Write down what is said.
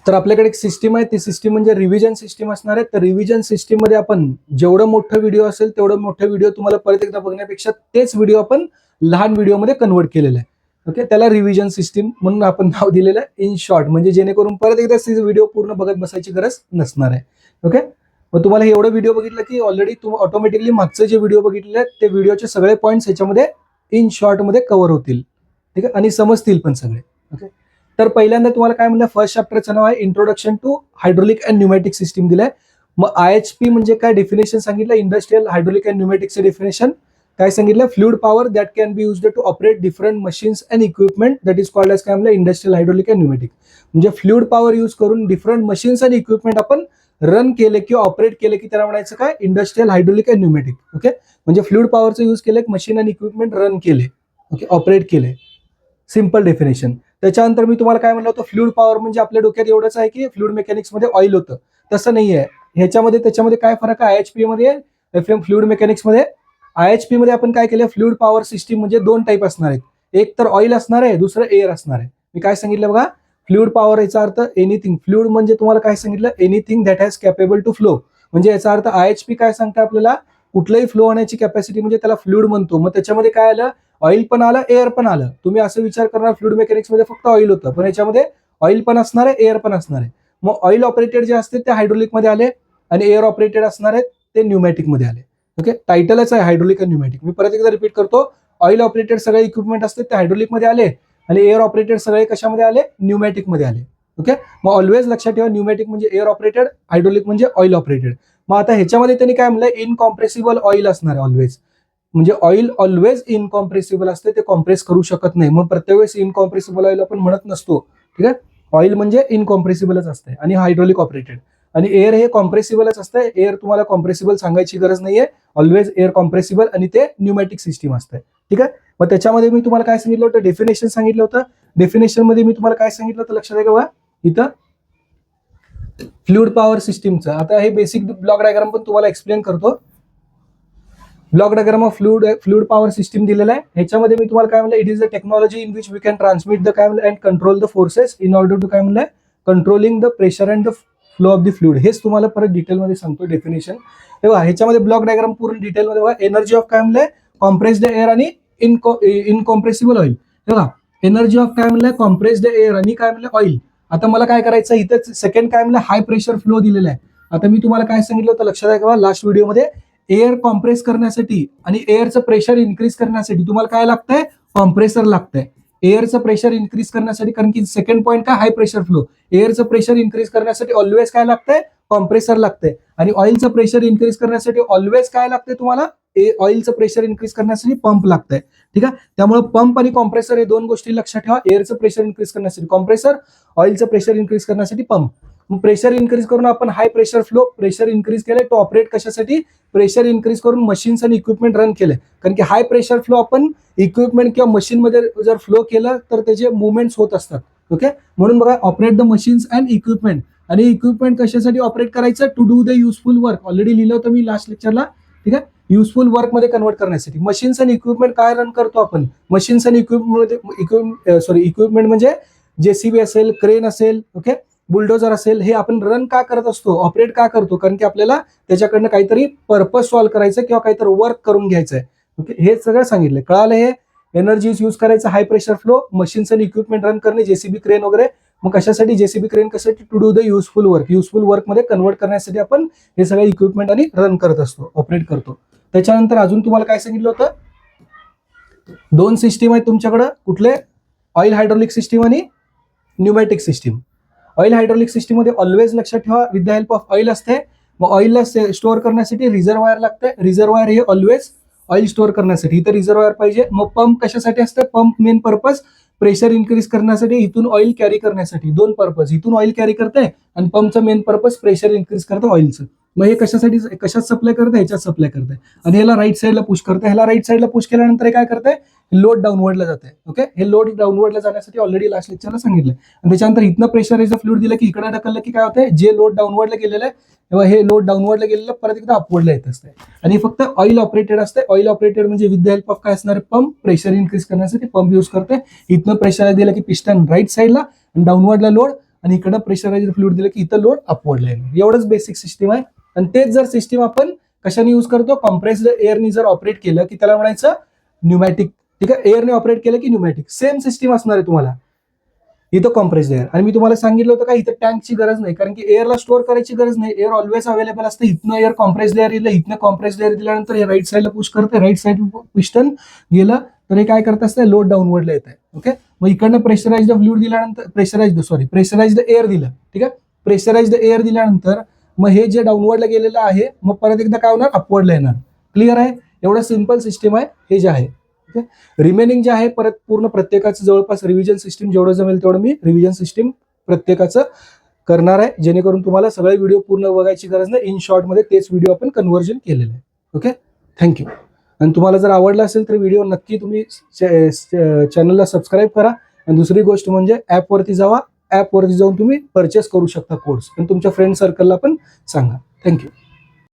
तर आपल्याकडे एक सिस्टीम आहे, ती सिस्टीम म्हणजे रिव्हिजन सिस्टीम असणार आहे. तर रिव्हिजन सिस्टीम मध्ये आपण जेवढं मोठं व्हिडिओ असेल तेवढं मोठं व्हिडिओ तुम्हाला परत एकदा बघण्यापेक्षा तेच व्हिडिओ आपण लहान व्हिडिओमध्ये कन्वर्ट केलेलं आहे. ओके, त्याला रिव्हिजन सिस्टीम म्हणून आपण नाव दिलेलं आहे इन शॉर्ट, म्हणजे जेणेकरून परत एकदा व्हिडिओ पूर्ण बघत बसायची गरज नसणार आहे. ओके, मग तुम्हाला हे एवढं व्हिडिओ बघितलं की ऑलरेडी तुम्ही ऑटोमॅटिकली मागचे जे व्हिडिओ बघितले आहेत ते व्हिडिओचे सगळे पॉईंट्स ह्याच्यामध्ये इन शॉर्ट मध्ये कव्हर होतील. ठीक आहे, आणि समजतील पण सगळे. ओके, तर पहिल्यांदा तुम्हाला काय म्हणलं, फर्स्ट चॅप्टरचं नाव आहे introduction to hydraulic and pneumatic system दिलंय. मग IHP म्हणजे काय डेफिनेशन सांगितलं, इंडस्ट्रियल हायड्रोलिक अँड न्यूमॅटिकचे डेफिनेशन काय सांगितलं, fluid power that can be used to operate different machines and equipment that is called as काय म्हणलं, इंडस्ट्रियल हायड्रोलिक अँड न्यूमॅटिक. म्हणजे फ्लुइड पॉवर यूज करून डिफरंट मशीन्स आणि इक्विपमेंट आपण रन केले किंवा ऑपरेट केले की त्याला म्हणायचं काय, industrial hydraulic and pneumatic. Okay, म्हणजे फ्लुइड पॉवरचं यूज केले, मशीन आणि इक्विपमेंट रन केले, ओके, ऑपरेट केले. Simple definition. त्याच्यानंतर मी तुम्हाला काय म्हणलं होतं, फ्लुइड पॉवर म्हणजे आपल्या डोक्यात एवढंच आहे की फ्लुइड मेकॅनिक्स मध्ये ऑइल होतं, तसं नाही आहे. ह्याच्यामध्ये त्याच्यामध्ये काय फरक आहे, IHP मध्ये FM फ्लुइड मेकॅनिक्स मध्ये. IHP मध्ये आपण काय केलं, फ्लुइड पॉवर सिस्टीम म्हणजे दोन टाईप असणार आहेत, एक तर ऑइल असणार आहे, दुसरं एअर असणार आहे. मी काय सांगितलं बघा, फ्लुइड पॉवर याचा अर्थ एनिथिंग, फ्लुइड म्हणजे तुम्हाला काय सांगितलं, anything that has capable to flow. म्हणजे याचा अर्थ IHP काय सांगते आपल्याला, कुठलंही फ्लो होण्याची कॅपॅसिटी म्हणजे त्याला फ्लुइड म्हणतो. मग त्याच्यामध्ये काय आलं, ऑइल पण आलं, एअर पण आलं. तुम्ही असं विचार करणार फ्लुइड मेकॅनिक्स मध्ये फक्त ऑइल होतं, पण याच्यामध्ये ऑइल पण असणार आहे, एअर पण असणार आहे. मग ऑइल ऑपरेटेड जे असते ते हायड्रोलिक मध्ये आले आणि एअर ऑपरेटेड असणार आहेत ते न्यूमॅटिक मध्ये आले. ओके, टायटलच आहे हायड्रोलिक आणि न्यूमॅटिक. मी परत एकदा रिपीट करतो, ऑइल ऑपरेटेड सगळे इक्विपमेंट असते ते हायड्रोलिक मध्ये आले आणि एअर ऑपरेटेड सगळे कशामध्ये आले, न्यूमॅटिक मध्ये आले. ओके, मग ऑलवेज लक्षात ठेवा, न्यूमॅटिक म्हणजे एअर ऑपरेटेड, हायड्रोलिक म्हणजे ऑइल ऑपरेटेड. मग आता ह्याच्यामध्ये त्यांनी काय म्हणलं, इनकॉम्प्रेसिबल ऑइल असणार आहे ऑलवेज. म्हणजे ऑइल ऑलवेज इनकॉम्प्रेसिबल असते, ते कॉम्प्रेस करू शकत नाही. मग प्रत्येक वेळेस इनकॉम्प्रेसिबल ऑइल आपण म्हणत नसतो. ठीक आहे, ऑइल म्हणजे इनकॉम्प्रेसिबलच असते आणि हायड्रोलिक ऑपरेटेड. आणि एअर हे कॉम्प्रेसिबलच असते, एअर तुम्हाला कॉम्प्रेसिबल सांगायची गरज नाहीये, ऑलवेज एअर कॉम्प्रेसिबल आणि ते न्यूमॅटिक सिस्टीम असते. ठीक आहे, मग त्याच्यामध्ये मी तुम्हाला काय सांगितलं होतं, डेफिनेशन सांगितलं होतं. डेफिनेशन मध्ये मी तुम्हाला काय सांगितलं होतं लक्षात आहे का बघा, इथं फ्लुइड पॉवर सिस्टीमचं. आता हे बेसिक ब्लॉक डायग्राम पण तुम्हाला एक्सप्लेन करतो. Block diagram of fluid power system दिलेला आहे. ह्याच्यामध्ये मी तुम्हाला काय म्हणलं, it is the technology in which we can transmit the काय म्हणलं and control the forces in order to काय म्हणलं, controlling the pressure and the flow of the fluid. हेच तुम्हाला परत डिटेलमध्ये सांगतो डेफिनेशन. तेव्हा ह्याच्यामध्ये ब्लॉक डायग्राम पूर्ण डिटेलमध्ये बघा. एनर्जी ऑफ काय म्हणलंय, कॉम्प्रेस्ड एअर आणि इनकॉम्प्रेसिबल ऑइल. तेव्हा एनर्जी ऑफ काय म्हणलंय, कॉम्प्रेस्ड एअर आणि काय म्हणलं ऑइल. आता मला काय करायचं, इथं सेकंड काय म्हणलं, हाय प्रेशर फ्लो दिलेला आहे. आता मी तुम्हाला काय सांगितलं होतं लक्षात आहे का, लास्ट व्हिडिओमध्ये एअर कॉम्प्रेस करण्यासाठी आणि एअरचं प्रेशर इन्क्रीज करण्यासाठी तुम्हाला काय लागतंय, कॉम्प्रेसर लागतंय. एअरचं प्रेशर इन्क्रीज करण्यासाठी, कारण की सेकंड पॉईंट काय, हाय प्रेशर फ्लो. एअरचं प्रेशर इन्क्रीज करण्यासाठी ऑलवेज काय लागतंय, कॉम्प्रेसर लागतंय. आणि ऑइलचं प्रेशर इन्क्रीज करण्यासाठी ऑलवेज काय लागतंय तुम्हाला, ऑइलचं प्रेशर इन्क्रीज करण्यासाठी पंप लागतंय. ठीक आहे, त्यामुळे पंप आणि कॉम्प्रेसर हे दोन गोष्टी लक्षात ठेवा. एअरचं प्रेशर इन्क्रीज करण्यासाठी कॉम्प्रेसर, ऑइलचं प्रेशर इन्क्रीज करण्यासाठी पंप. मग प्रेशर इन्क्रीज करून आपण हाय प्रेशर फ्लो, प्रेशर इन्क्रीज केले टू ऑपरेट कशासाठी, प्रेशर इन्क्रीज करून मशीन्स आणि इक्विपमेंट रन केले. कारण की हाय प्रेशर फ्लो आपण इक्विपमेंट किंवा मशीन मध्ये जर फ्लो केलं तर त्याचे मुवमेंट्स होत असतात. ओके, म्हणून बघा, operate the machines and equipment. आणि इक्विपमेंट कशासाठी ऑपरेट करायचं, to do the useful work. Already लिहिलं होतं मी लास्ट लेक्चरला. ठीक आहे, युजफुल वर्क मध्ये कन्वर्ट करण्यासाठी. मशीन्स आणि इक्विपमेंट काय रन करतो आपण, मशीन्स आणि इक्विपमेंट म्हणजे JCB असेल, क्रेन असेल, ओके, बुलडोजर असेल, हे आपण रन का करत असतो, ऑपरेट का करतो, कारण की आपल्याला त्याच्याकडनं काहीतरी पर्पज सॉल्व्ह करायचं किंवा काहीतरी वर्क करून घ्यायचं आहे. ओके, हे सगळं सांगितलं, कळालं. हे एनर्जी यूज करायचं, हाय प्रेशर फ्लो, मशीन्स आणि इक्विपमेंट रन करणे, JCB क्रेन वगैरे. मग कशासाठी, JCB क्रेन कशासाठी, to do the useful work. Useful work मध्ये कन्वर्ट करण्यासाठी आपण हे सगळे इक्विपमेंट आणि रन करत असतो, ऑपरेट करतो. त्याच्यानंतर अजून तुम्हाला काय सांगितलं होतं, दोन सिस्टीम आहेत तुमच्याकडं, कुठले, ऑइल हायड्रोलिक सिस्टीम आणि pneumatic system. Oil hydraulic system मध्ये ऑलवेज लक्षात ठेवा, with the help of oil असते. मग ऑइलला स्टोअर करण्यासाठी रिझर्वायर लागते. रिझर्वायर हे ऑलवेज ऑइल स्टोअर करण्यासाठी, इथं रिझर्वायर पाहिजे. मग पंप कशासाठी असते, pump main purpose pressure increase करण्यासाठी, इथून ऑइल कॅरी करण्यासाठी. दोन पर्पज, इथून ऑइल कॅरी करते आणि पंपचं मेन पर्पज प्रेशर इन्क्रीज करतं ऑइलचं. मग हे कशासाठी, कशात सप्लाय करते, ह्याच्यात सप्लाय करते. आणि ह्याला राईट साईडला पुश करते. ह्याला राईट साईडला पुश केल्यानंतर काय करते, लोड डाऊनवर्डला जाते. ओके, हे लोड डाऊनवर्डला जाण्यासाठी ऑलरेडी लास्ट लेक्चरला सांगितलं. आणि त्याच्यानंतर इथनं प्रेशरायझर फ्लुइड दिलं की इकडे ढकललं की काय होतं, जे लोड डाऊनवर्डला गेलेलं आहे तेव्हा हे लोड डाऊनवर्डला गेलेलं परत एकदा अपवर्डला येत असते. आणि फक्त ऑइल ऑपरेटेड असते. ऑइल ऑपरेटेड म्हणजे विथ द हेल्प ऑफ काय असणार, पंप, प्रेशर इन्क्रीज करण्यासाठी पंप यूज करते. इथनं प्रेशर दिलं की पिस्टन राईट साईडला आणि डाऊनवर्डला लोड आणि इकडनं प्रेशराइज्ड फ्लुइड दिलं की इथं लोड अपवर्डला येणार. एवढंच बेसिक सिस्टीम आहे. आणि तेच जर सिस्टीम आपण कशाने यूज करतो, कॉम्प्रेस्ड एअरनी जर ऑपरेट केलं की त्याला म्हणायचं न्यूमॅटिक. ठीक आहे, एअरने ऑपरेट केलं की न्यूमॅटिक. सेम सिस्टीम असणार आहे तुम्हाला. इथं कॉम्प्रेस्ड एअर. आणि मी तुम्हाला सांगितलं होतं का इथं टँकची गरज नाही, कारण की एअरला स्टोअर करायची गरज नाही. एअर ऑलवेज अवेलेबल असतं. इथनं एअर कॉम्प्रेस्ड एअर येईल, इथनं कॉम्प्रेस्ड एअर दिल्यानंतर हे राईट साईडला पुश करते, राईट साईड पिस्टन गेलं तर हे काय करत असतं, लोड डाऊनवर्डला येत आहे. ओके, मग इकडनं प्रेशराइज्ड फ्लुइड दिल्यानंतर प्रेशराइज्ड एअर दिलं. ठीक आहे, प्रेशराइज्ड एअर दिल्यानंतर मग हे जे डाऊनवर्डला गेलेलं आहे मग परत एकदा काय होणार, अपवर्डला येणार. क्लिअर आहे? एवढं सिंपल सिस्टीम आहे हे जे आहे. रिमेनिंग जे आहे परत पूर्ण प्रत्येकाचं जवळपास रिव्हिजन सिस्टीम जेवढं जमेल तेवढं मी रिव्हिजन सिस्टीम प्रत्येकाचं करणार आहे, जेणेकरून तुम्हाला सगळे व्हिडिओ पूर्ण बघायची गरज नाही. इन शॉर्ट मध्ये तेच व्हिडिओ आपण कन्व्हर्जन केलेलं आहे. Okay, thank you. आणि तुम्हाला जर आवडला असेल तर व्हिडिओ नक्की तुम्ही चॅनलला सबस्क्राईब करा. आणि दुसरी गोष्ट म्हणजे ॲपवरती जावा, ॲपवरती जाऊन तुम्ही परचेस करू शकता कोर्स, आणि तुमच्या फ्रेंड सर्कलला पण सांगा. थँक्यू.